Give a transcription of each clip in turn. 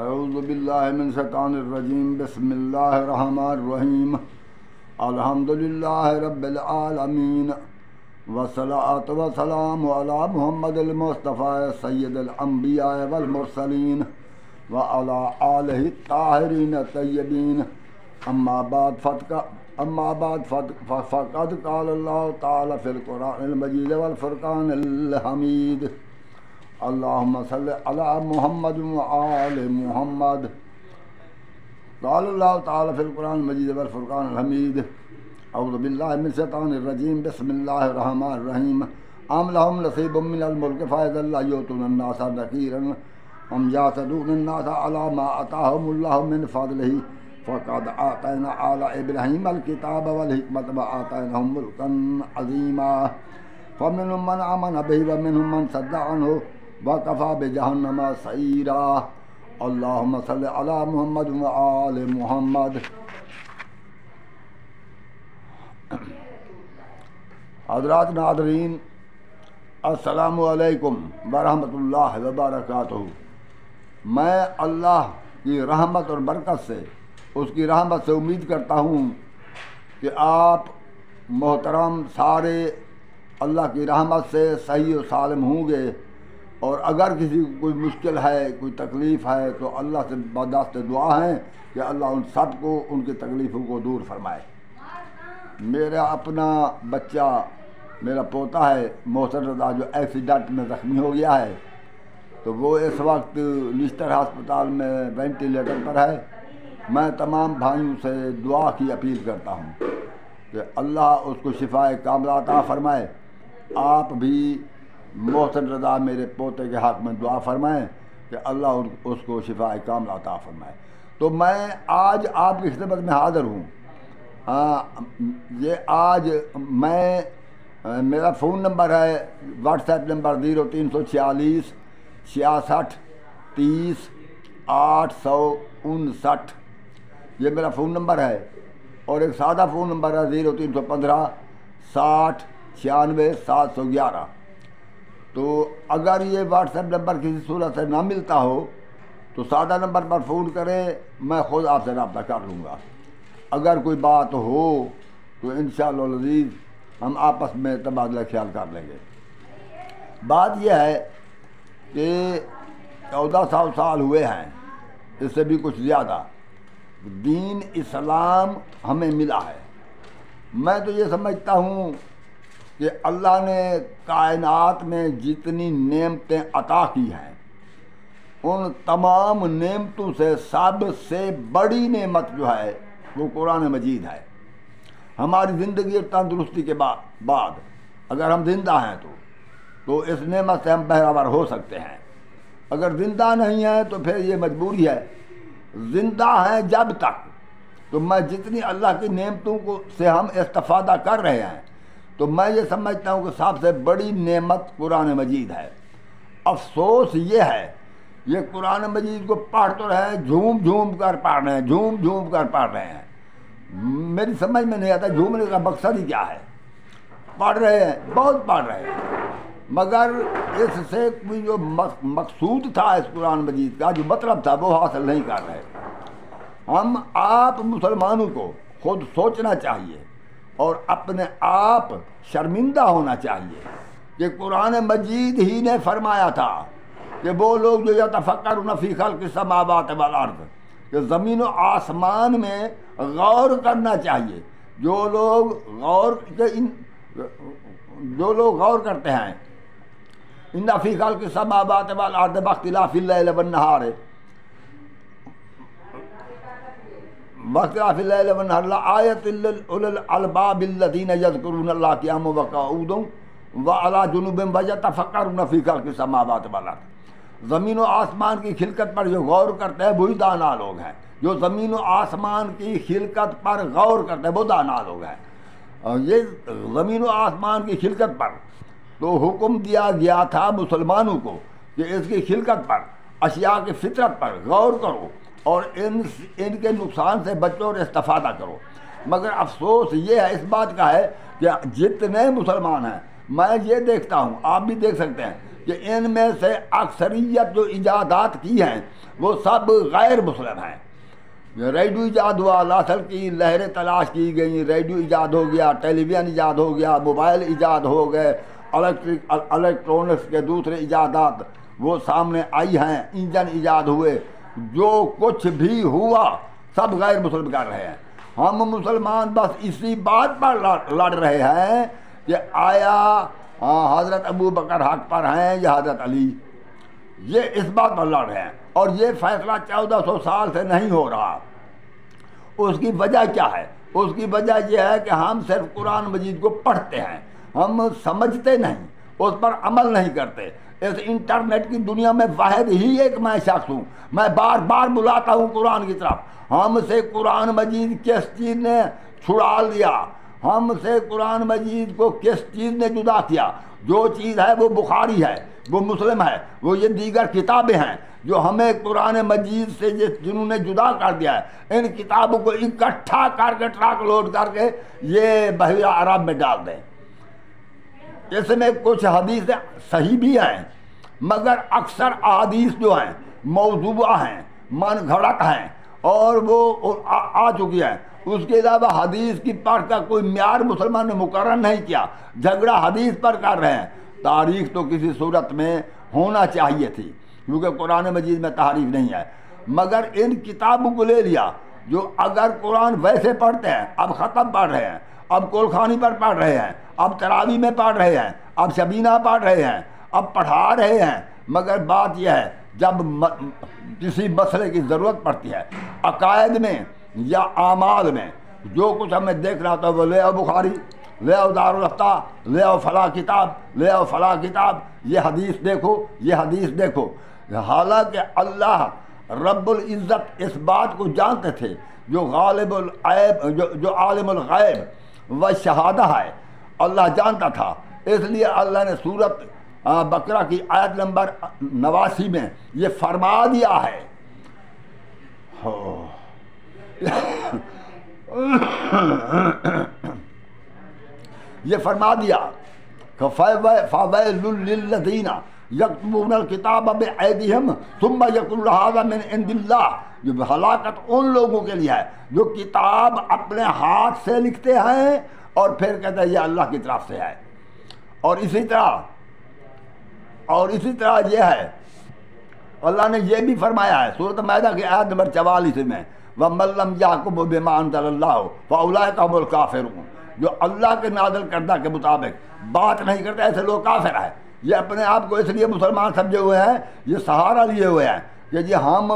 اعوذ باللہ من الشیطان الرجیم بسم اللہ الرحمن الرحیم الحمدللہ رب العالمین والصلاة والسلام علی محمد المصطفیٰ سید الانبیاء والمرسلین وعلی آلہ الطاہرین الطیبین اما بعد فقد قال اللہ تعالی فی القرآن المجید والفرقان الحمید اللہم صلی علی محمد وآل محمد قال اللہ تعالی فی القرآن المجید والفرقان الحمید اعوذ باللہ من الشیطان الرجیم بسم اللہ الرحمن الرحیم ام لہم نصیب من الملک فاذا لا یؤتون الناس نقیرا ام یحسدون الناس علی ما آتاہم اللہ من فضلہ فقد آتینا آل ابراہیم الکتاب والحکمت وآتیناہم ملکا عظیما فمنہم من آمن بہ ومنہم من صد عنہ وَكَفَى بِجَهَنَّمَ سَعِيرًا اللہم صلی علی محمد وآل محمد۔ حضرات ناظرین السلام علیکم ورحمۃ اللہ وبرکاتہ۔ میں اللہ کی رحمت اور برکت سے، اس کی رحمت سے امید کرتا ہوں کہ آپ محترم سارے اللہ کی رحمت سے صحیح و سالم ہوں گے، اور اگر کسی کو کوئی مشکل ہے، کوئی تکلیف ہے تو اللہ سے بدست دعا ہیں کہ اللہ ان سب کو ان کی تکلیفوں کو دور فرمائے۔ میرا اپنا بچہ، میرا پوتا ہے محسن رضا، جو ایکسیڈنٹ میں زخمی ہو گیا ہے، تو وہ اس وقت نشتر ہسپتال میں وینٹیلیٹر پر ہے۔ میں تمام بھائیوں سے دعا کی اپیل کرتا ہوں کہ اللہ اس کو شفائے کاملہ عطا فرمائے۔ آپ بھی محسن رضا میرے پوتے کے حق میں دعا فرمائیں کہ اللہ اس کو شفاء کاملہ عطا فرمائے۔ تو میں آج آپ کی خدمت میں حاضر ہوں۔ میرا فون نمبر ہے، واٹس ایپ نمبر 0346 66 30 859۔ یہ میرا فون نمبر ہے، اور ایک سادہ فون نمبر ہے 0315 60 96 711۔ تو اگر یہ واٹس ایپ نمبر کسی صورت سے نہ ملتا ہو تو سادہ نمبر پر فون کریں، میں خود آپ سے رابطہ کر لوں گا۔ اگر کوئی بات ہو تو انشاءاللہ العزیز ہم آپس میں تبادلہ خیال کر لیں گے۔ بات یہ ہے کہ 1400 سال ہوئے ہیں، اس سے بھی کچھ زیادہ، دین اسلام ہمیں ملا ہے۔ میں تو یہ سمجھتا ہوں کہ اللہ نے کائنات میں جتنی نعمتیں عطا کی ہیں، ان تمام نعمتوں سے سب سے بڑی نعمت جو ہے وہ قرآن مجید ہے۔ ہماری زندگی اور تندرستی کے بعد اگر ہم زندہ ہیں تو اس نعمت سے ہم بہرہ ہو سکتے ہیں۔ اگر زندہ نہیں ہیں تو پھر یہ مجبوری ہے۔ زندہ ہیں جب تک تو میں جتنی اللہ کی نعمتوں سے ہم استفادہ کر رہے ہیں، تو میں یہ سمجھتا ہوں کہ سب سے بڑی نعمت قرآن مجید ہے۔ افسوس یہ ہے، یہ قرآن مجید کو پڑھ تو رہے ہیں، جھوم جھوم کر پڑھ رہے ہیں، جھوم جھوم کر پڑھ رہے ہیں۔ میری سمجھ میں نہیں آتا جھومنے کا مقصد ہی کیا ہے۔ پڑھ رہے ہیں، بہت پڑھ رہے ہیں، مگر اس سے کوئی جو مقصود تھا اس قرآن مجید کا، جو مطلب تھا، وہ حاصل نہیں کر رہے۔ ہم آپ مسلمانوں کو خود سوچنا چاہیے اور اپنے آپ شرمندہ ہونا چاہیے کہ قرآن مجید ہی نے فرمایا تھا کہ وہ لوگ جو یتفکرون فی خلق السماوات والارض، کہ زمین و آسمان میں غور کرنا چاہیے۔ جو لوگ غور کرتے ہیں، ان فی خلق السماوات والارض واختلاف اللیل والنہار واختلاف اللیل والنہار لآیۃ لأولی الألباب الذین یذکرون اللہ قیاما وقعودا وعلی جنوبہم ویتفکرون فی خلق السماوات والارض۔ زمین و آسمان کی خلقت پر جو غور کرتے ہیں وہی دانا لوگ ہیں۔ جو زمین و آسمان کی خلقت پر غور کرتے ہیں وہ دانا لوگ ہیں۔ اور یہ زمین و آسمان کی خلقت پر تو حکم دیا گیا تھا مسلمانوں کو کہ اس کی خلقت پر، اشیاء کی فطرت پر غور کرو اور ان کے نقصان سے بچو اور استفادہ کرو۔ مگر افسوس یہ ہے، اس بات کا ہے کہ جتنے مسلمان ہیں، میں یہ دیکھتا ہوں، آپ بھی دیکھ سکتے ہیں کہ ان میں سے اکثریت جو ایجادات کی ہیں وہ سب غیر مسلم ہیں۔ ریڈیو ایجاد ہوا، لاسل کی لہریں تلاش کی گئیں، ریڈیو ایجاد ہو گیا، ٹیلی ویژن ایجاد ہو گیا، موبائل ایجاد ہو گئے، الیکٹرونکس کے دوسرے ایجادات وہ سامنے آئی ہیں، انجن ایجاد ہوئے، جو کچھ بھی ہوا سب غیر مسلم کر رہے ہیں۔ ہم مسلمان بس اسی بات پر لڑ رہے ہیں کہ آیا حضرت ابو بکر حق پر ہیں یا حضرت علی، یہ اس بات پر لڑ رہے ہیں۔ اور یہ فیصلہ 1400 سال سے نہیں ہو رہا۔ اس کی وجہ کیا ہے؟ اس کی وجہ یہ ہے کہ ہم صرف قرآن مجید کو پڑھتے ہیں، ہم سمجھتے نہیں، اس پر عمل نہیں کرتے۔ اس انٹرنیٹ کی دنیا میں واحد ہی ایک میں شخص ہوں، میں بار بار بلاتا ہوں قرآن کی طرف۔ ہم سے قرآن مجید کس چیز نے چھڑا لیا؟ ہم سے قرآن مجید کو کس چیز نے جدا کیا؟ جو چیز ہے وہ بخاری ہے، وہ مسلم ہے، وہ یہ دیگر کتابیں ہیں جو ہمیں قرآن مجید سے جنہوں نے جدا کر دیا ہے۔ ان کتابوں کو اکٹھا کر کے ٹرک لوڈ کر کے یہ بحیرہ عرب میں ڈال دیں۔ اس میں کچھ حدیثیں صحیح بھی ہیں، مگر اکثر احادیث جو ہیں موضوعہ ہیں، من گھڑت ہیں، اور وہ آ چکی ہیں۔ اس کے علاوہ حدیث کی پڑھ کا کوئی معیار مسلمان نے مقرر نہیں کیا، جھگڑا حدیث پر کر رہے ہیں۔ تاریخ تو کسی صورت میں ہونا چاہیے تھی، کیونکہ قرآن مجید میں تحریف نہیں ہے، مگر ان کتابوں کو لے لیا جو اگر قرآن ویسے پڑھتے ہیں، اب ختم پڑھ رہے ہیں، اب کولخانی پر پڑھ رہے ہیں، اب تراویح میں پڑھ رہے ہیں، اب شبینہ پڑھ رہے ہیں، اب پڑھا رہے ہیں، مگر بات یہ ہے جب کسی مسئلے کی ضرورت پڑتی ہے، عقائد میں یا اعمال میں جو کچھ ہمیں دیکھ رہا تھا، وہ لے آؤ بخاری، لے آؤ دارالفتہ، لے آؤ فلاں کتاب، لے آؤ فلاں کتاب، یہ حدیث دیکھو، یہ حدیث دیکھو۔ حالانکہ اللہ رب العزت اس بات کو جانتے تھے، جو غالب الغیب، جو عالم الغیب و شہادہ ہے، اللہ جانتا تھا۔ اس لیے اللہ نے سورۃ بقرہ کی آیت نمبر 89 میں یہ فرما دیا ہے، یہ فرما دیا کہ فَوَيْلٌ لِّلَّذِينَ يَكْتُبُونَ الْكِتَابَ بِأَيْدِيهِمْ ثُمَّ يَقُولُونَ هَٰذَا مِنْ عِندِ اللَّهِ۔ جو ہلاکت ان لوگوں کے لیے ہے جو کتاب اپنے ہاتھ سے لکھتے ہیں اور پھر کہتے ہیں یہ اللہ کی طرف سے ہے۔ اور اسی طرح یہ ہے، اللہ نے یہ بھی فرمایا ہے سورۃ مائدہ کی آیت نمبر 44 میں، وَمَن لَّمْ يَحْكُم بِمَا أَنزَلَ اللَّهُ فَأُولَٰئِكَ هُمُ الْكَافِرُونَ۔ جو اللہ کے نازل کردہ کے مطابق بات نہیں کرتے، ایسے لوگ کافر ہیں۔ یہ اپنے آپ کو اس لیے مسلمان سمجھے ہوئے ہیں، یہ سہارا لیے ہوئے ہیں کہ جی ہم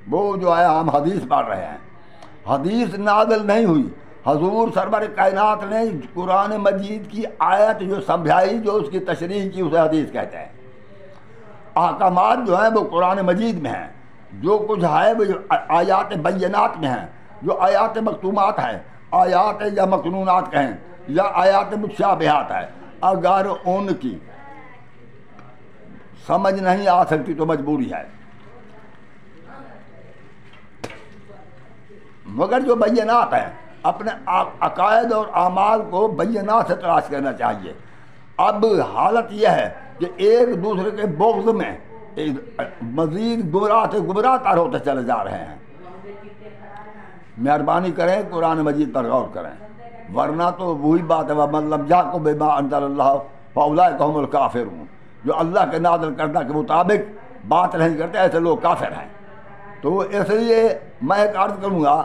وہ جو ہے ہم حدیث پڑھ رہے ہیں۔ حدیث نازل نہیں ہوئی، حضور سرور کائنات نے قرآن مجید کی آیت جو سمجھائی، جو اس کی تشریح کی، اسے حدیث کہتے ہیں۔ احکامات جو ہیں وہ قرآن مجید میں ہیں، جو کچھ ہے وہ آیات بینات میں ہیں، جو آیات مکتومات ہیں، آیات یا مکنونات کہیں یا آیات متشابہات ہے۔ اگر ان کی سمجھ نہیں آ سکتی تو مجبوری ہے، مگر جو بینات ہیں اپنے عقائد اور اعمال کو بینات سے تلاش کرنا چاہیے۔ اب حالت یہ ہے کہ ایک دوسرے کے بغض میں مزید گمراہ سے گمراہ تر ہوتے چلے جا رہے ہیں۔ مہربانی کریں قرآن مجید پر غور کریں، ورنہ تو وہی بات ہے وَمَن لَّمْ يَحْكُم بِمَا أَنزَلَ اللَّهُ فَأُولَٰئِكَ هُمُ الْكَافِرُونَ۔ جو اللہ کے نازل کردہ کے مطابق بات نہیں کرتے، ایسے لوگ کافر ہیں۔ تو اس لیے میں ایک عرض کروں گا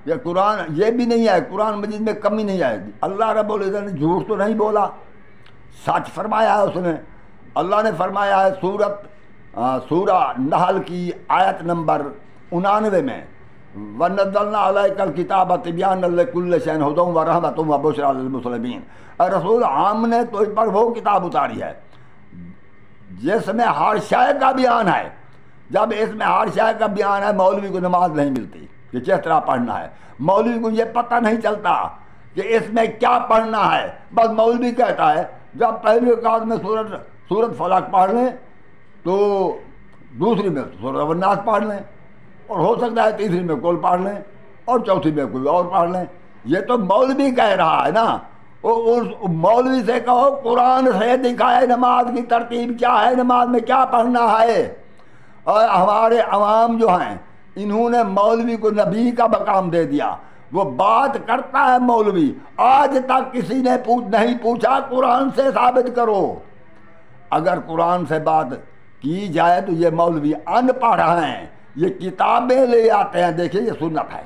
کہ قرآن یہ بھی نہیں ہے، قرآن مجید میں کمی نہیں ہے۔ اللہ رب العزت نے جھوٹ تو نہیں بولا، سچ فرمایا ہے اس نے۔ اللہ نے فرمایا ہے سورہ نحل کی آیت نمبر 99 میں، وَنَزَّلْنَا عَلَيْكَ الْكِتَابَ تِبْيَانًا لِكُلِّ شَيْءٍ هُدًى وَرَحْمَةً وَبُشْرَىٰ لِلْمُسْلِمِينَ۔ اے رسول، ہم نے تجھ پر وہ کتاب اتاری ہے جس میں ہر شے کا بیان ہے۔ جب اس میں ہر شے کا بیان ہے، مولوی کو نماز نہیں ملتی کہ کس طرح پڑھنا ہے، مولوی کو یہ پتہ نہیں چلتا کہ اس میں کیا پڑھنا ہے۔ بس مولوی کہتا ہے جب پہلی رکعت میں سورۃ فلق پڑھ لیں تو دوسری میں سورۃ الناس پڑھ لیں، اور ہو سکتا ہے تیسری میں کل پڑھ لیں، اور چوتھی میں کوئی اور پڑھ لیں۔ یہ تو مولوی کہہ رہا ہے نا، اس مولوی سے کہو قرآن سے دکھائے نماز کی ترتیب کیا ہے، نماز میں کیا پڑھنا ہے۔ اور ہمارے عوام جو ہیں انہوں نے مولوی کو نبی کا مقام دے دیا، وہ بات کرتا ہے مولوی، آج تک کسی نے نہیں پوچھا قرآن سے ثابت کرو۔ اگر قرآن سے بات کی جائے تو یہ مولوی ان پڑھ ہیں، یہ کتابیں لے آتے ہیں، دیکھیں یہ سنت ہے،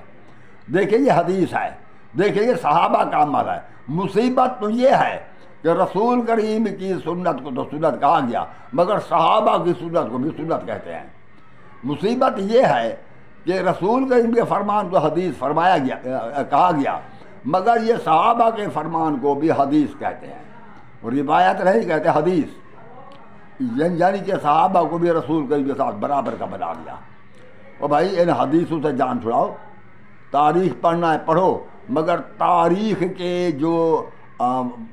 دیکھیں یہ حدیث ہے، دیکھیں یہ صحابہ کا عمل ہے۔ مصیبت تو یہ ہے کہ رسول کریم کی سنت کو تو سنت کہا گیا، مگر صحابہ کی سنت کو بھی سنت کہتے ہیں۔ مصیبت یہ ہے کہ رسول کریم کے فرمان کو حدیث فرمایا گیا، کہا گیا، مگر یہ صحابہ کے فرمان کو بھی حدیث کہتے ہیں، اور روایت نہیں کہتے، حدیث، یعنی کہ صحابہ کو بھی رسول کریم کے ساتھ برابر کا بنا دیا۔ اور بھائی ان حدیثوں سے جان چھڑاؤ، تاریخ پڑھنا ہے پڑھو، مگر تاریخ کے جو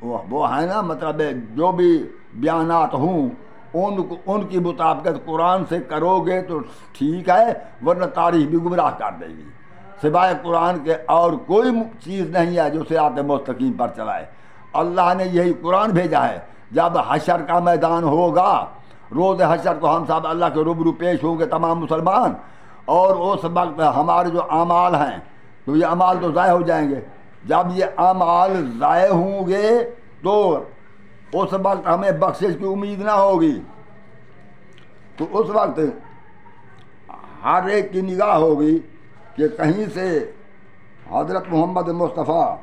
وہ ہیں نا، مطلب جو بھی بیانات ہوں ان کی مطابقت قرآن سے کرو گے تو ٹھیک ہے، ورنہ تاریخ بھی گمراہ کر دے گی۔ سوائے قرآن کے اور کوئی چیز نہیں ہے جو صراط مستقیم پر چلائے۔ اللہ نے یہی قرآن بھیجا ہے۔ جب حشر کا میدان ہوگا، روز حشر کو ہم سب اللہ کے روبرو پیش ہوں گے تمام مسلمان، اور اس وقت ہمارے جو اعمال ہیں تو یہ اعمال تو ضائع ہو جائیں گے۔ جب یہ اعمال ضائع ہوں گے تو اس وقت ہمیں بخشش کی امید نہ ہوگی، تو اس وقت ہر ایک کی نگاہ ہوگی کہ کہیں سے حضرت محمد مصطفیٰ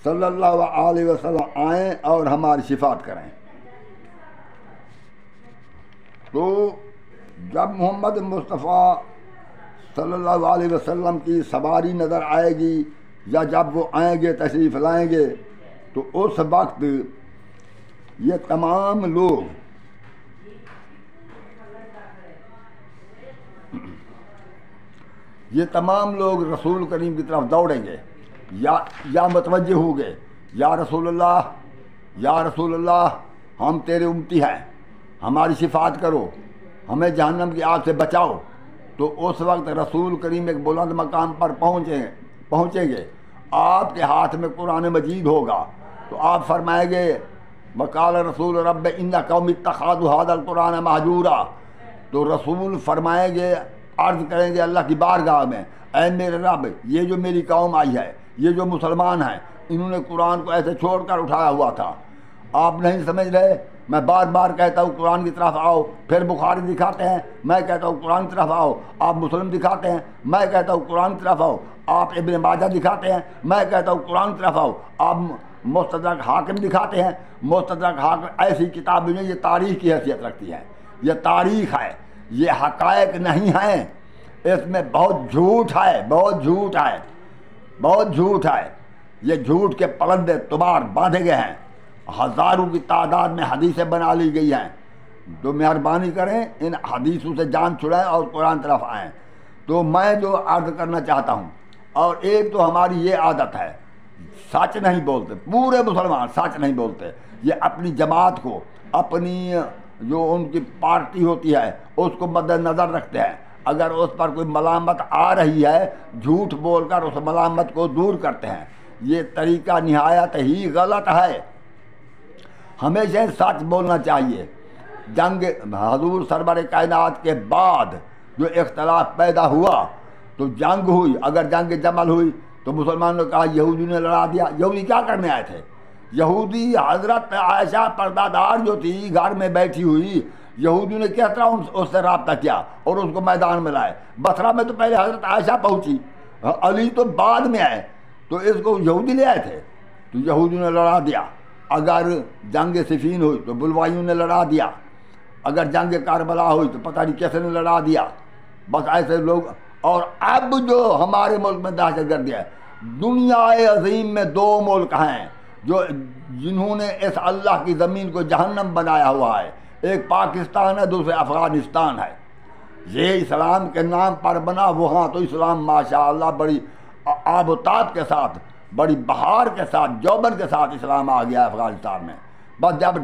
صلی اللہ علیہ وسلم آئیں اور ہماری شفاعت کریں۔ تو جب محمد مصطفیٰ صلی اللہ علیہ وسلم کی سواری نظر آئے گی، یا جب وہ آئیں گے تشریف لائیں گے، تو اس وقت یہ تمام لوگ رسول کریم کی طرف دوڑیں گے، یا متوجہ ہوں گے، یا رسول اللہ، یا رسول اللہ، ہم تیرے امتی ہیں، ہماری شفاعت کرو، ہمیں جہنم کی آگ سے بچاؤ۔ تو اس وقت رسول کریم ایک بلند مقام پر پہنچیں گے، آپ کے ہاتھ میں قرآن مجید ہوگا، تو آپ فرمائیں گے وقال رسول رب ان قوم اتخذوا هذا القرآن مہجورا۔ تو رسول فرمائیں گے، عرض کریں گے اللہ کی بارگاہ میں، اے میرے رب، یہ جو میری قوم آئی ہے، یہ جو مسلمان ہیں، انہوں نے قرآن کو ایسے چھوڑ کر اٹھایا ہوا تھا، آپ نہیں سمجھ رہے؟ میں بار بار کہتا ہوں قرآن کی طرف آؤ، پھر بخاری دکھاتے ہیں، میں کہتا ہوں قرآن کی طرف آؤ، آپ مسلم دکھاتے ہیں، میں کہتا ہوں قرآن کی طرف آؤ، آپ ابن ماجہ دکھاتے ہیں، میں کہتا ہوں قرآن کی طرف آؤ، آپ مستدرک حاکم دکھاتے ہیں۔ مستدرک حاکم ایسی کتاب نہیں، یہ تاریخ کی حیثیت رکھتی ہے، یہ تاریخ ہے، یہ حقائق نہیں ہیں، اس میں بہت جھوٹ ہے، بہت جھوٹ ہے، بہت جھوٹ ہے۔ یہ جھوٹ کے پرندے تبار باندھے گئے ہیں، ہزاروں کی تعداد میں حدیثیں بنا لی گئی ہیں۔ تو مہربانی کریں ان حدیثوں سے جان چھڑائیں اور قرآن طرف آئیں۔ تو میں جو عرض کرنا چاہتا ہوں، اور ایک تو ہماری یہ عادت ہے، سچ نہیں بولتے، پورے مسلمان سچ نہیں بولتے، یہ اپنی جماعت کو، اپنی جو ان کی پارٹی ہوتی ہے اس کو مد نظر رکھتے ہیں، اگر اس پر کوئی ملامت آ رہی ہے جھوٹ بول کر اس ملامت کو دور کرتے ہیں۔ یہ طریقہ نہایت ہی غلط ہے، ہمیشہ سچ بولنا چاہیے۔ جنگ حضور سرور کائنات کے بعد جو اختلاف پیدا ہوا تو جنگ ہوئی، اگر جنگ جمل ہوئی تو مسلمانوں نے کہا یہودی نے لڑا دیا۔ یہودی کیا کرنے آئے تھے؟ یہودی حضرت عائشہ پردہ دار جو تھی گھر میں بیٹھی ہوئی، یہودی نے کس طرح اس سے رابطہ کیا اور اس کو میدان میں لائے؟ بصرہ میں تو پہلے حضرت عائشہ پہنچی، علی تو بعد میں آئے، تو اس کو یہودی لے آئے تھے، تو یہودی نے لڑا دیا۔ اگر جنگ صفین ہوئی تو بلوائیوں نے لڑا دیا، اگر جنگ کربلا ہوئی تو پتہ نہیں کیسے نے لڑا دیا، بس ایسے لوگ۔ اور اب جو ہمارے ملک میں دہشت گردی ہے، دنیا عظیم میں دو ملک ہیں جنہوں نے اس اللہ کی زمین کو جہنم بنایا ہوا ہے، ایک پاکستان ہے، دوسرے افغانستان ہے۔ یہ اسلام کے نام پر بنا، وہاں تو اسلام ماشاءاللہ بڑی آب و تاب کے ساتھ، بڑی بہار کے ساتھ، جوبن کے ساتھ اسلام آ گیا افغانستان میں۔ بس جب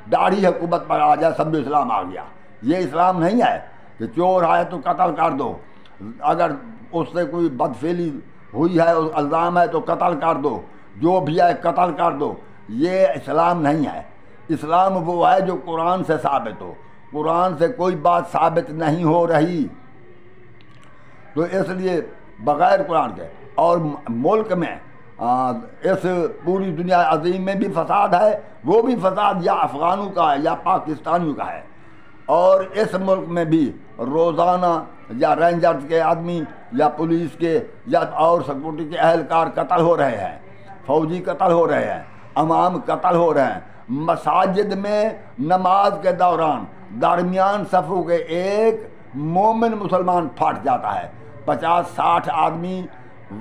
داڑھی حکومت پر آ جائے سب اسلام آ گیا۔ یہ اسلام نہیں ہے کہ چور آئے تو قتل کر دو، اگر اس سے کوئی بدفعلی ہوئی ہے الزام ہے تو قتل کر دو، جو بھی ہے قتل کر دو۔ یہ اسلام نہیں ہے۔ اسلام وہ ہے جو قرآن سے ثابت ہو، قرآن سے کوئی بات ثابت نہیں ہو رہی، تو اس لیے بغیر قرآن کے۔ اور ملک میں اس پوری دنیا عظیم میں بھی فساد ہے، وہ بھی فساد یا افغانوں کا ہے یا پاکستانیوں کا ہے، اور اس ملک میں بھی روزانہ یا رینجرز کے آدمی یا پولیس کے یا اور سیکورٹی کے اہلکار قتل ہو رہے ہیں، فوجی قتل ہو رہے ہیں، عوام قتل ہو رہے ہیں۔ مساجد میں نماز کے دوران درمیان صفوں کے ایک مومن مسلمان پھٹ جاتا ہے، 50-60 آدمی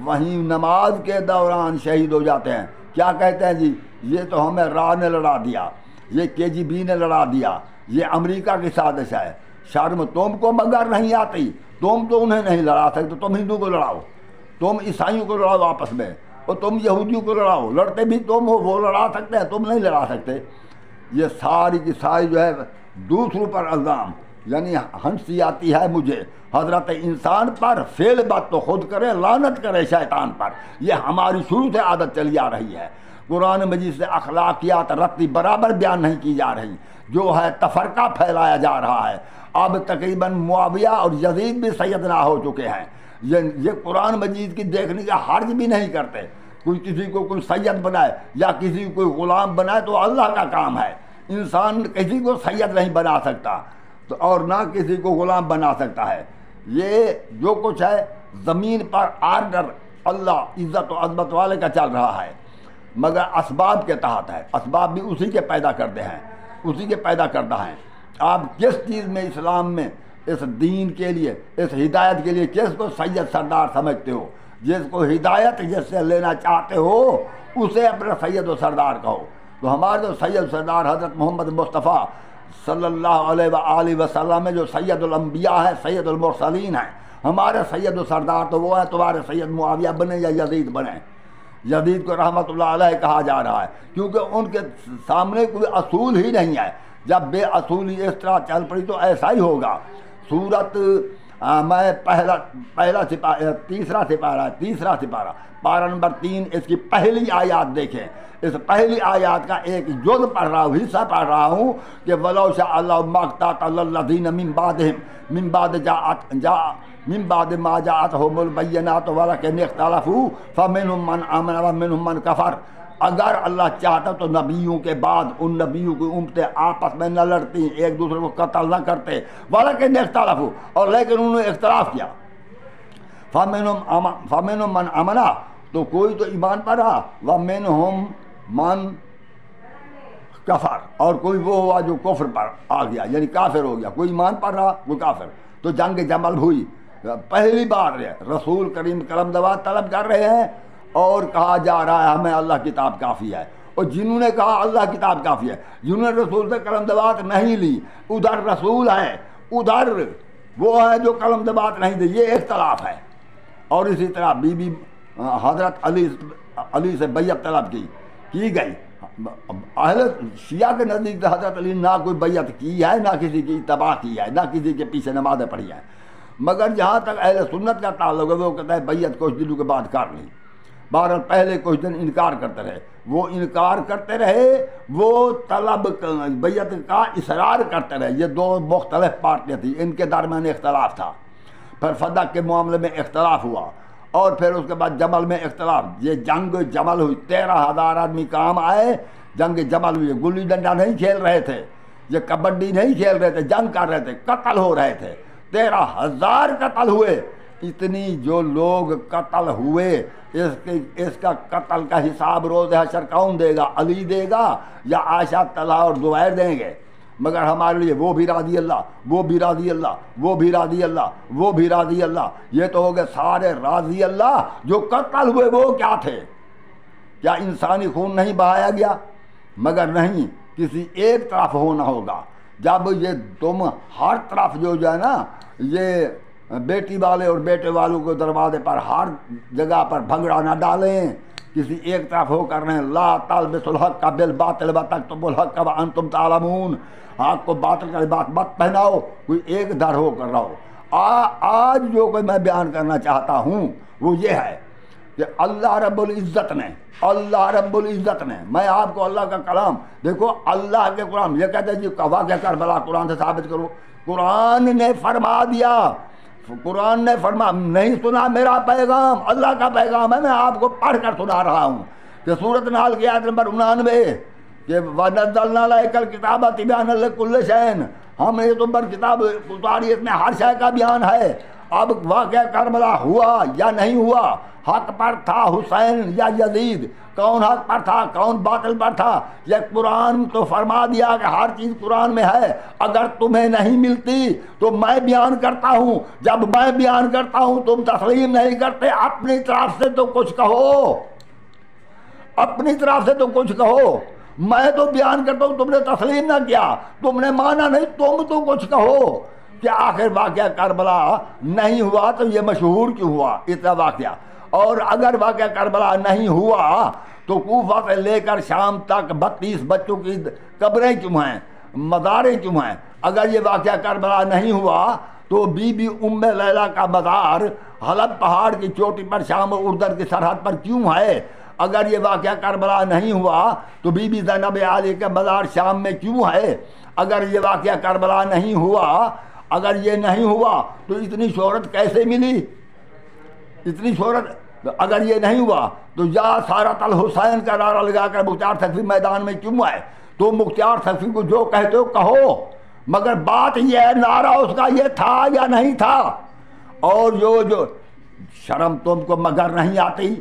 وہیں نماز کے دوران شہید ہو جاتے ہیں۔ کیا کہتے ہیں جی؟ یہ تو ہمیں را نے لڑا دیا، یہ KGB نے لڑا دیا، یہ امریکہ کی سازش ہے۔ شرم تم کو مگر نہیں آتی، تم تو انہیں نہیں لڑا سکتے، تم ہندو کو لڑاؤ، تم عیسائیوں کو لڑاؤ آپس میں، اور تم یہودیوں کو لڑاؤ، لڑتے بھی تم ہو، وہ لڑا سکتے ہیں، تم نہیں لڑا سکتے۔ یہ ساری کی ساری جو ہے دوسروں پر الزام، یعنی ہنسی آتی ہے مجھے حضرت انسان پر، فعل بات تو خود کرے، لعنت کرے شیطان پر۔ یہ ہماری شروع سے عادت چلی آ رہی ہے۔ قرآن مجید سے اخلاقیات رتی برابر بیان نہیں کی جا رہی، جو ہے تفرقہ پھیلایا جا رہا ہے۔ اب تقریباً معاویہ اور یزید بھی سیدنا ہو چکے ہیں۔ یہ قرآن مجید کی دیکھنے کا حرج بھی نہیں کرتے۔ کوئی کسی کو کوئی سید بنائے یا کسی کو کوئی غلام بنائے تو اللہ کا کام ہے، انسان کسی کو سید نہیں بنا سکتا تو اور نہ کسی کو غلام بنا سکتا ہے۔ یہ جو کچھ ہے زمین پر آرڈر اللہ عزت و عظمت والے کا چل رہا ہے، مگر اسباب کے تحت ہے، اسباب بھی اسی کے پیدا کرتے ہیں، اسی کے پیدا کرتا ہے۔ آپ کس چیز میں اسلام میں اس دین کے لیے، اس ہدایت کے لیے کس کو سید سردار سمجھتے ہو؟ جس کو ہدایت جس سے لینا چاہتے ہو اسے اپنا سید و سردار کہو۔ تو ہمارے جو سید سردار حضرت محمد مصطفیٰ صلی اللہ علیہ وآلہ وسلم میں جو سید الانبیاء ہیں، سید المرسلین ہیں، ہمارے سید و سردار تو وہ ہیں، تمہارے سید معاویہ بنے یا یزید بنے۔ یزید کو رحمت اللہ علیہ کہا جا رہا ہے کیونکہ ان کے سامنے کوئی اصول ہی نہیں ہے۔ جب بے اصولی اس طرح چل پڑی تو ایسا ہی ہوگا۔ سورت میں پہلا سپارہ تیسرا سپارہ پارہ نمبر 3 اس کی پہلی آیات دیکھیں۔ اس پہلی آیات کا ایک جز پڑھ رہا ہوں، حصہ پڑھ رہا ہوں کہ وَلَوْ شَاءَ اللَّهُ مَا اقْتَتَلَ الَّذِينَ مِن بَعْدِهِم مِن بَعْدِ مَا جَاءَتْهُمُ الْبَيِّنَاتُ وَلَكِنِ اخْتَلَفُوا فَمِنْهُم مَّنْ آمَنَ وَمِنْهُم مَّنْ كَفَرَ۔ اگر اللہ چاہتا تو نبیوں کے بعد ان نبیوں کی امتیں آپس میں نہ لڑتی، ایک دوسرے کو قتل نہ کرتے، وَلَكِنِ اخْتَلَفُوا، اور لیکن انہوں نے اختلاف کیا۔ فَمِنْهُم مَّنْ آمَنَ، تو کوئی تو ایمان پر رہا، وَمِنْهُم مَّن کفر، اور کوئی وہ ہوا جو کفر پر آ گیا، یعنی کافر ہو گیا۔ کوئی ایمان پر رہا، کوئی کافر۔ تو جنگ جمل ہوئی، پہلی بار رسول کریم قلم دوات طلب کر رہے ہیں اور کہا جا رہا ہے ہمیں اللہ کتاب کافی ہے، اور جنہوں نے کہا اللہ کتاب کافی ہے، جنہوں نے رسول سے قلم دوات نہیں لی، ادھر رسول ہے، ادھر وہ ہے جو قلم دوات نہیں دی، یہ اختلاف ہے۔ اور اسی طرح بی بی حضرت علی سے بیعت طلب کی گئی۔ اہل شیعہ کے نزدیک حضرت علی نہ کوئی بیعت کی ہے، نہ کسی کی اتباع کی ہے، نہ کسی کے پیچھے نمازیں پڑھی ہیں، مگر جہاں تک اہل سنت کا تعلق ہے وہ کہتا ہے بیعت کچھ دنوں کے بعد کر لی۔ بہرحال پہلے کچھ دن انکار کرتے رہے، وہ انکار کرتے رہے، وہ طلب بیعت کا اصرار کرتے رہے۔ یہ دو مختلف پارٹیاں تھیں، ان کے درمیان اختلاف تھا۔ پھر فدق کے معاملے میں اختلاف ہوا، اور پھر اس کے بعد جمل میں اختلاف۔ یہ جنگ جمل ہوئی، 13,000 آدمی کام آئے، جنگ جمل ہوئی۔ گلی ڈنڈا نہیں کھیل رہے تھے، یہ کبڈی نہیں کھیل رہے تھے، جنگ کر رہے تھے، قتل ہو رہے تھے۔ 13,000 قتل ہوئے۔ اتنی جو لوگ قتل ہوئے، اس کا قتل کا حساب روز حشر کون دے گا؟ علی دے گا یا عائشہ، طلحہ اور زبیر دیں گے؟ مگر ہمارے لیے وہ بھی راضی اللہ، وہ بھی راضی اللہ، وہ بھی راضی اللہ، وہ بھی راضی اللہ، یہ تو ہو گئے سارے راضی اللہ۔ جو قتل ہوئے وہ کیا تھے؟ کیا انسانی خون نہیں بہایا گیا؟ مگر نہیں، کسی ایک طرف ہونا ہوگا۔ جب یہ تم ہر طرف جو ہے نا، یہ بیٹی والے اور بیٹے والوں کو دروازے پر ہر جگہ پر بھنگڑا نہ ڈالیں، کسی ایک طرف ہو کر رہے ہیں۔ لا تلبسوا الحق بالباطل وتکتموا الحق وانتم تعلمون، حق کو باطل کا لباس مت پہناؤ، کوئی ایک در ہو کر رہو۔ آج جو کوئی میں بیان کرنا چاہتا ہوں وہ یہ ہے کہ اللہ رب العزت نے میں آپ کو اللہ کا کلام دیکھو اللہ کے قرآن یہ کہتے ہیں جی واقعہ کربلا قرآن سے ثابت کرو. قرآن نے فرما دیا, قرآن نے فرما نہیں سنا میرا پیغام اللہ کا پیغام ہے, میں آپ کو پڑھ کر سنا رہا ہوں کہ سورۃ نحل کی آیت نمبر 99 کہ وَنَزَّلْنَا عَلَيْكَ الْكِتَابَ تِبْيَانًا لِكُلِّ شَيْءٍ, ہم نے تم پر کتاب اتاری اس میں ہر شے کا بیان ہے. اب واقعہ کربلا ہوا یا نہیں ہوا, حق پر تھا حسین یا یزید, کون حق پر تھا کون باطل پر تھا, یہ قرآن تو فرما دیا کہ ہر چیز قرآن میں ہے. اگر تمہیں نہیں ملتی تو میں بیان کرتا ہوں, جب میں بیان کرتا ہوں تم تسلیم نہیں کرتے, اپنی طرف سے تو کچھ کہو, اپنی طرف سے تو کچھ کہو. میں تو بیان کرتا ہوں, تم نے تسلیم نہ کیا, تم نے مانا نہیں, تم تو کچھ کہو کہ آخر واقعہ کربلا نہیں ہوا تو یہ مشہور کیوں ہوا اتنا واقعہ. اور اگر واقعہ کربلا نہیں ہوا تو کوفہ سے لے کر شام تک 32 بچوں کی قبریں کیوں ہیں, مزاریں کیوں ہیں. اگر یہ واقعہ کربلا نہیں ہوا تو بی بی ام لیلہ کا مزار حلب پہاڑ کی چوٹی پر شام و اردن کی سرحد پر کیوں ہے. اگر یہ واقعہ کربلا نہیں ہوا تو بی بی زینب عالیہ کا مزار شام میں کیوں ہے. اگر یہ واقعہ کربلا نہیں ہوا, اگر یہ نہیں ہوا تو اتنی شہرت کیسے ملی, اتنی شہرت. اگر یہ نہیں ہوا تو یا سارت الحسین کا نعرہ لگا کر مختار سقفی میدان میں کیوں آئے. تو مختار سقفی کو جو کہتے ہو کہو, مگر بات یہ ہے نعرہ اس کا یہ تھا یا نہیں تھا. اور جو شرم تم کو مگر نہیں آتی,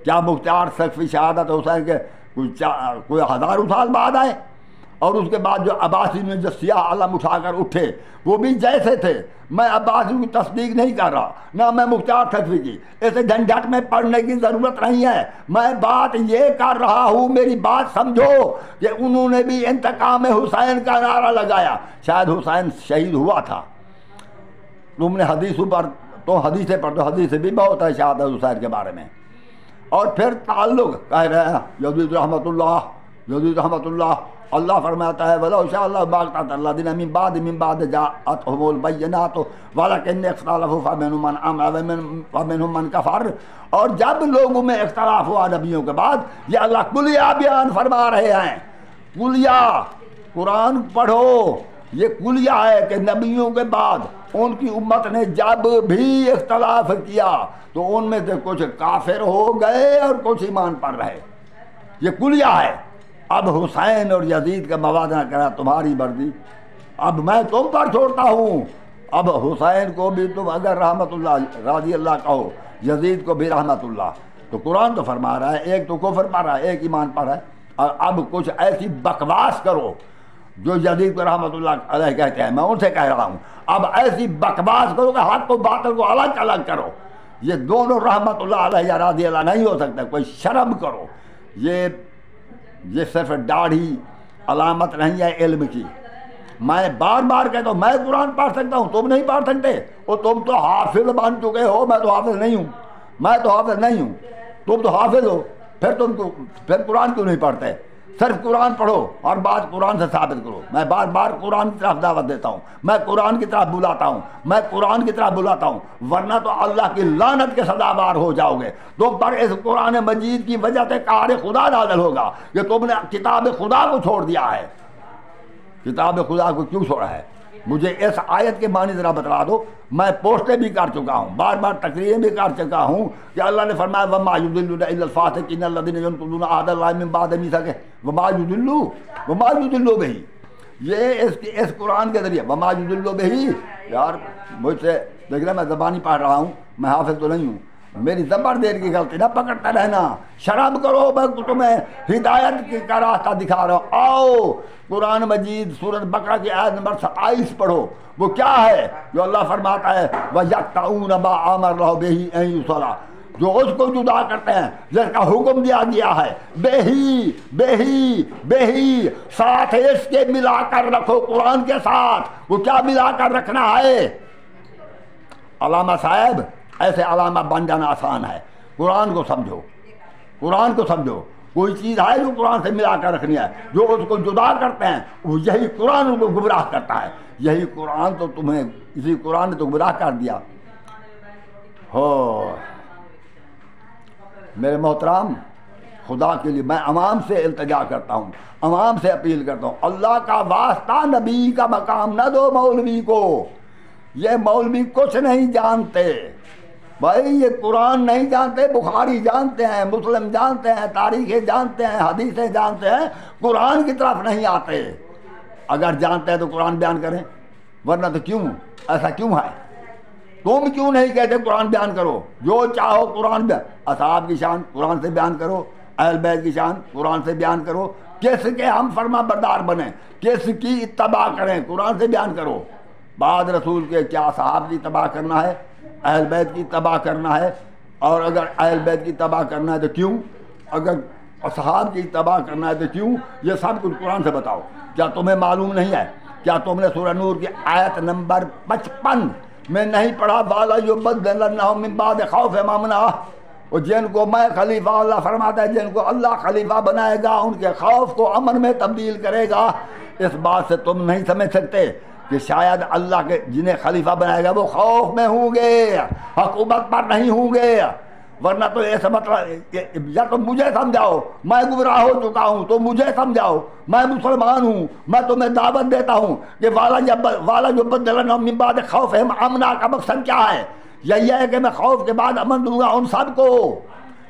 کیا مختار سقفی شہادت حسین کے کوئی ہزاروں سال بعد آئے, اور اس کے بعد جو عباسی میں جو سیاہ علم اٹھا کر اٹھے وہ بھی جیسے تھے. میں عباسی کی تصدیق نہیں کر رہا, نہ میں مختار سقفی کی, اسے جھنجھٹ میں پڑھنے کی ضرورت نہیں ہے. میں بات یہ کر رہا ہوں, میری بات سمجھو کہ انہوں نے بھی انتقام حسین کا نعرہ لگایا. شاید حسین شہید ہوا تھا, تم نے حدیثوں پر تو حدیثیں پڑھ دو, حدیثیں بھی بہت ہے شہادت حسین کے بارے میں. اور پھر تعلق کہہ رہے ہیں یزید رحمۃ اللہ, یزید رحمۃ اللہ, اللہ فرماتا ہے وَلَوْ شَاءَ اللَّهُ مَا اقْتَتَلَ الَّذِينَ مِن بَعْدِ جَاءَتْهُمُ الْبَيِّنَاتُ وَلَكِنَّ اخْتَلَفُوا فَمِنْهُم مَّنْ آمَنَ وَمِنْهُم مَّنْ كَفَرَ. اور جب لوگوں میں اختلاف ہوا نبیوں کے بعد, یہ اللہ کلیہ بیان فرما رہے ہیں. کلیہ قرآن پڑھو, یہ کلیہ ہے کہ نبیوں کے بعد ان کی امت نے جب بھی اختلاف کیا تو ان میں سے کچھ کافر ہو گئے اور کچھ ایمان پر رہے. یہ کلیہ ہے. اب حسین اور یزید کا موازنہ کرا تمہاری مرضی, اب میں تم پر چھوڑتا ہوں. اب حسین کو بھی تم اگر رحمت اللہ رضی اللہ کہو, یزید کو بھی رحمت اللہ, تو قرآن تو فرما رہا ہے ایک تو کفر پر ہے ایک ایمان پر ہے. اور اب کچھ ایسی بکواس کرو جو یزید کو رحمت اللہ علیہ کہتے ہیں, میں ان سے کہہ رہا ہوں اب ایسی بکواس کرو کہ حق کو باطل کو الگ الگ کرو. یہ دونوں رحمت اللہ علیہ یا رضی اللہ نہیں ہو سکتا. کوئی شرم کرو. یہ صرف داڑھی علامت نہیں ہے علم کی. میں بار بار کہتا ہوں میں قرآن پڑھ سکتا ہوں, تم نہیں پڑھ سکتے. اور تم تو حافظ بن چکے ہو, میں تو حافظ نہیں ہوں, میں تو حافظ نہیں ہوں, تم تو حافظ ہو. پھر قرآن کیوں نہیں پڑھتے؟ صرف قرآن پڑھو اور بات قرآن سے ثابت کرو. میں بار بار قرآن کی طرف دعوت دیتا ہوں, میں قرآن کی طرف بلاتا ہوں, میں قرآن کی طرف بلاتا ہوں, ورنہ تو اللہ کی لعنت کے سزاوار ہو جاؤ گے. تم پر اس قرآن مجید کی وجہ سے قہر خدا نازل ہوگا کہ تم نے کتاب خدا کو چھوڑ دیا ہے. کتاب خدا کو کیوں چھوڑا ہے؟ مجھے اس آیت کے معنی ذرا بتلا دو. میں پوسٹیں بھی کر چکا ہوں, بار بار تقریریں بھی کر چکا ہوں کہ اللہ نے فرمایا وَمَا يُضِلُّ إِلَّا الْفَاسِقِينَ الَّذِينَ يَنقُضُونَ عَهْدَ اللَّهِ مِن بَعْدِ مِيثَاقِهِ وَمَا يُضِلُّ بِهِ. یہ اس قرآن کے ذریعے وَمَا يُضِلُّ بِهِ. یار مجھ سے دیکھ رہے میں زبانی پڑھ رہا ہوں, میں حافظ تو نہیں ہوں, میری زبر دیر کی غلطی نہ پکڑتا رہنا. شرم کرو, میں تمہیں ہدایت کا راستہ دکھا رہا ہوں. آؤ قرآن مجید سورۃ بقرہ کی آیت نمبر 27 پڑھو. وہ کیا ہے جو اللہ فرماتا ہے وَيَقْطَعُونَ مَا أَمَرَ اللَّهُ بِهِ أَن يُوصَلَ, جو اس کو جدا کرتے ہیں جس کا حکم دیا گیا ہے. بہی ساتھ اس کے ملا کر رکھو قرآن کے ساتھ. وہ کیا ملا کر رکھنا ہے؟ علامہ صاحب ایسے علامہ بن جانا آسان ہے. قرآن کو سمجھو, قرآن کو سمجھو. کوئی چیز ہے جو قرآن سے ملا کر رکھنی ہے, جو اس کو جدا کرتے ہیں وہ یہی قرآن ان کو گمراہ کرتا ہے. یہی قرآن تو تمہیں, اسی قرآن نے تو گمراہ کر دیا ہو. میرے محترام، خدا کے لیے میں عوام سے التجا کرتا ہوں، عوام سے اپیل کرتا ہوں، اللہ کا واسطہ نبی کا مقام نہ دو مولوی کو۔ یہ مولوی کچھ نہیں جانتے بھائی، یہ قرآن نہیں جانتے، بخاری جانتے ہیں، مسلم جانتے ہیں، تاریخیں جانتے ہیں، حدیثیں جانتے ہیں، قرآن کی طرف نہیں آتے۔ اگر جانتے ہیں تو قرآن بیان کریں، ورنہ تو کیوں ایسا کیوں ہے؟ تم کیوں نہیں کہتے قرآن بیان کرو؟ جو چاہو قرآن بیان، اصحاب کی شان قرآن سے بیان کرو، اہل بیت کی شان قرآن سے بیان کرو، کس کے ہم فرما بردار بنیں، کس کی اتباع کریں، قرآن سے بیان کرو۔ بعد رسول کے کیا صحاب کی اتباع کرنا ہے، اہل بیت کی اتباع کرنا ہے؟ اور اگر اہل بیت کی اتباع کرنا ہے تو کیوں؟ اگر اصحاب کی اتباع کرنا ہے تو کیوں؟ یہ سب کچھ قرآن سے بتاؤ۔ کیا تمہیں معلوم نہیں ہے؟ کیا تم نے سورہ نور کی آیت نمبر 55 میں نہیں پڑھا؟ بالا یبدلنہم من بعد خوف امامنا، اور جن کو میں خلیفہ، اللہ فرماتا ہے جن کو اللہ خلیفہ بنائے گا ان کے خوف کو امن میں تبدیل کرے گا۔ اس بات سے تم نہیں سمجھ سکتے کہ شاید اللہ کے جنہیں خلیفہ بنائے گا وہ خوف میں ہوں گے، حکومت پر نہیں ہوں گے؟ ورنہ تو ایسا مطلب، یا تو مجھے سمجھاؤ، میں گمراہ ہو چکا ہوں تو مجھے سمجھاؤ، میں مسلمان ہوں، میں تمہیں دعوت دیتا ہوں کہ والا یبدلنہم من بعد خوفہم امنا کا مقصد کیا ہے؟ یہی ہے کہ میں خوف کے بعد امن دوں گا ان سب کو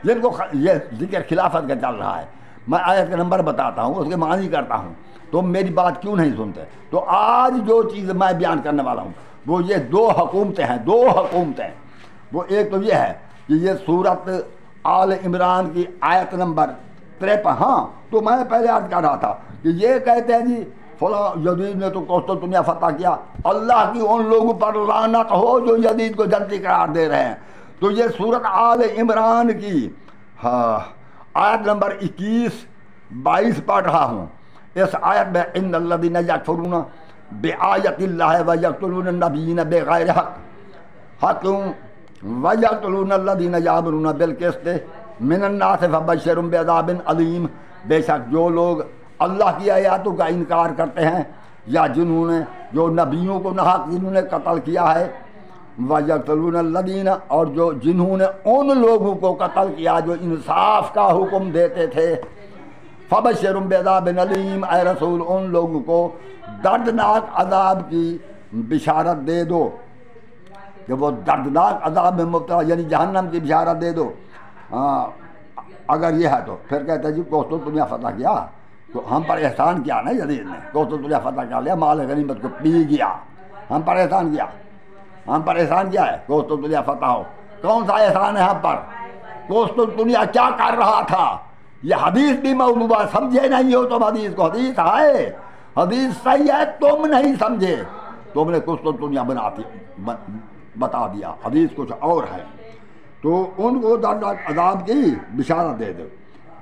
جن کو یہ ذکر خلافت کا چل رہا ہے۔ میں آیت کا نمبر بتاتا ہوں، اس کے معنی کرتا ہوں، تم میری بات کیوں نہیں سنتے؟ تو آج جو چیز میں بیان کرنے والا ہوں وہ یہ دو حکومتیں ہیں، دو حکومتیں۔ وہ ایک تو یہ ہے کہ یہ سورت آل عمران کی آیت نمبر 53، ہاں تو میں پہلے عرض کر رہا تھا کہ یہ کہتے ہیں جی فلاں یزید نے تو قسطنطنیہ فتح کیا، اللہ کی ان لوگوں پر لعنت ہو جو یزید کو جنتی قرار دے رہے ہیں۔ تو یہ سورت آل عمران کی آیت نمبر 21-22 پڑھ رہا ہوں۔ اس آیت میں ان الذین یکفرون بآیت اللہ ویقتلون النبیین بغیر حق وَيَقْتُلُونَ الَّذِينَ يَأْمُرُونَ بِالْقِسْطِ مِنَ النَّاسِ فَبَشِّرْهُم بِعَذَابٍ عَلِيمٍ۔ بے شک جو لوگ اللہ کی آیاتوں کا انکار کرتے ہیں یا جنہوں نے جو نبیوں کو ناحق جنہوں نے قتل کیا ہے، وَيَقْتُلُونَ الَّذِينَ اور جو جنہوں نے ان لوگوں کو قتل کیا جو انصاف کا حکم دیتے تھے، فَبَشِّرْهُم بِعَذَابٍ عَلِيمٍ، اے رسول ان لوگوں کو دردناک عذاب کی بشارت دے دو کہ وہ دردناک عذاب میں مبتلا، یعنی جہنم کی بشارت دے دو۔ اگر یہ ہے تو پھر کہتے ہیں جی قسطنطنیہ فتح کیا تو ہم پر احسان کیا نا یزید نے، قسطنطنیہ فتح کر لیا، مال غنیمت کو پی گیا، ہم پر احسان کیا، ہم پر احسان کیا ہے؟ قسطنطنیہ فتح ہو، کون سا احسان ہے ہم پر؟ قسطنطنیہ کیا کر رہا تھا؟ یہ حدیث بھی موضوع ہے، سمجھے نہیں ہو تم حدیث کو، حدیث ہے، حدیث صحیح ہے، تم نہیں سمجھے، تم نے قسطنطنیہ بتا دیا، حدیث کچھ اور ہے۔ تو ان کو دردناک عذاب کی بشارت دے دو۔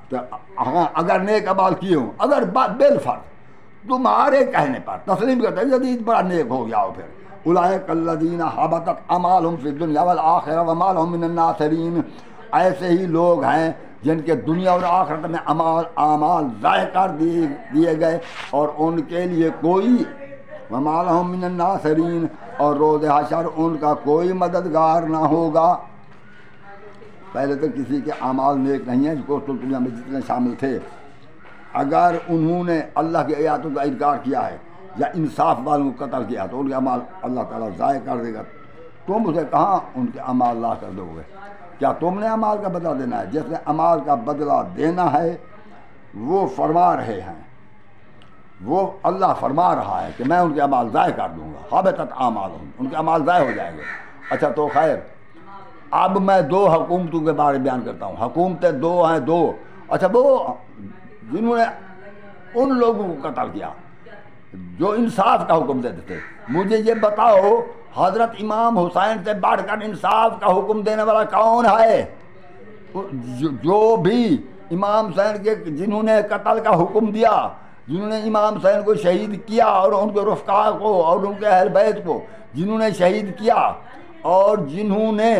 تو ہاں اگر نیک اعمال کیے ہوں، اگر بالفرض تمہارے کہنے پر تسلیم کرتے ہیں جدید بڑا نیک ہو گیا ہو، پھر اولئک الذین حبطت اعمالہم فی الدنیا والآخرہ وما لہم من الناصرین، ایسے ہی لوگ ہیں جن کے دنیا اور آخرت میں اعمال ضائع کر دیے گئے اور ان کے لیے کوئی وما لہم من الناصرین، اور روز حشر ان کا کوئی مددگار نہ ہوگا۔ پہلے تو کسی کے اعمال نیک نہیں ہیں، قسطنطنیہ میں جتنے شامل تھے، اگر انہوں نے اللہ کی آیاتوں کا انکار کیا ہے یا انصاف والوں کو قتل کیا تو ان کے اعمال اللہ تعالیٰ ضائع کر دے گا۔ تم اسے کہاں ان کے اعمال لا کر دو گے؟ کیا تم نے اعمال کا بدلہ دینا ہے؟ جس نے اعمال کا بدلہ دینا ہے وہ فرما رہے ہیں، وہ اللہ فرما رہا ہے کہ میں ان کے اعمال ضائع کر دوں گا، حبطت اعمالہم، ان کے اعمال ضائع ہو جائیں گے۔ اچھا تو خیر، اب میں دو حکومتوں کے بارے میں بیان کرتا ہوں، حکومتیں دو ہیں، دو۔ اچھا وہ جنہوں نے ان لوگوں کو قتل کیا جو انصاف کا حکم دیتے تھے، مجھے یہ بتاؤ حضرت امام حسین سے بڑھ کر انصاف کا حکم دینے والا کون ہے؟ جو بھی امام حسین کے جنہوں نے قتل کا حکم دیا، جنہوں نے امام حسین کو شہید کیا اور ان کے رفقا کو اور ان کے اہل بیت کو جنہوں نے شہید کیا، اور جنہوں نے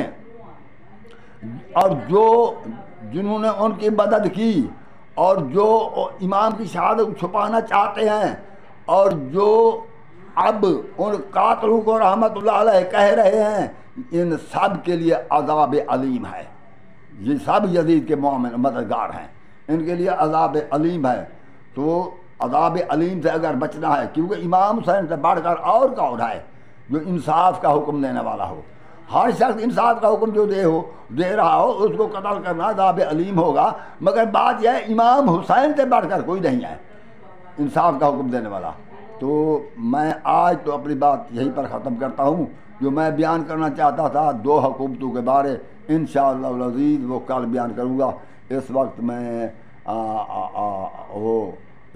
ان کی مدد کی، اور جو امام کی شہادت کو چھپانا چاہتے ہیں، اور جو اب ان قاتلوں کو رحمت اللہ علیہ کہہ رہے ہیں، ان سب کے لیے عذاب علیم ہے۔ یہ سب یزید کے مومن مددگار ہیں، ان کے لیے عذاب علیم ہے۔ تو عذاب علیم سے اگر بچنا ہے، کیونکہ امام حسین سے بڑھ کر اور کون ہے جو انصاف کا حکم دینے والا ہو؟ ہر شخص انصاف کا حکم جو دے رہا ہو اس کو قتل کرنا عذاب علیم ہوگا، مگر بات یہ ہے امام حسین سے بڑھ کر کوئی نہیں ہے انصاف کا حکم دینے والا۔ تو میں آج تو اپنی بات یہیں پر ختم کرتا ہوں۔ جو میں بیان کرنا چاہتا تھا 2 حکومتوں کے بارے، انشاءاللہ العزیز وہ کل بیان کروں گا۔ اس وقت میں وہ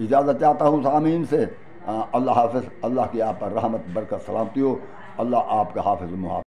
اجازت چاہتا ہوں سامعین سے۔ اللہ حافظ، اللہ کی آپ پر رحمت برکت سلامتی ہو، اللہ آپ کا حافظ و محافظ۔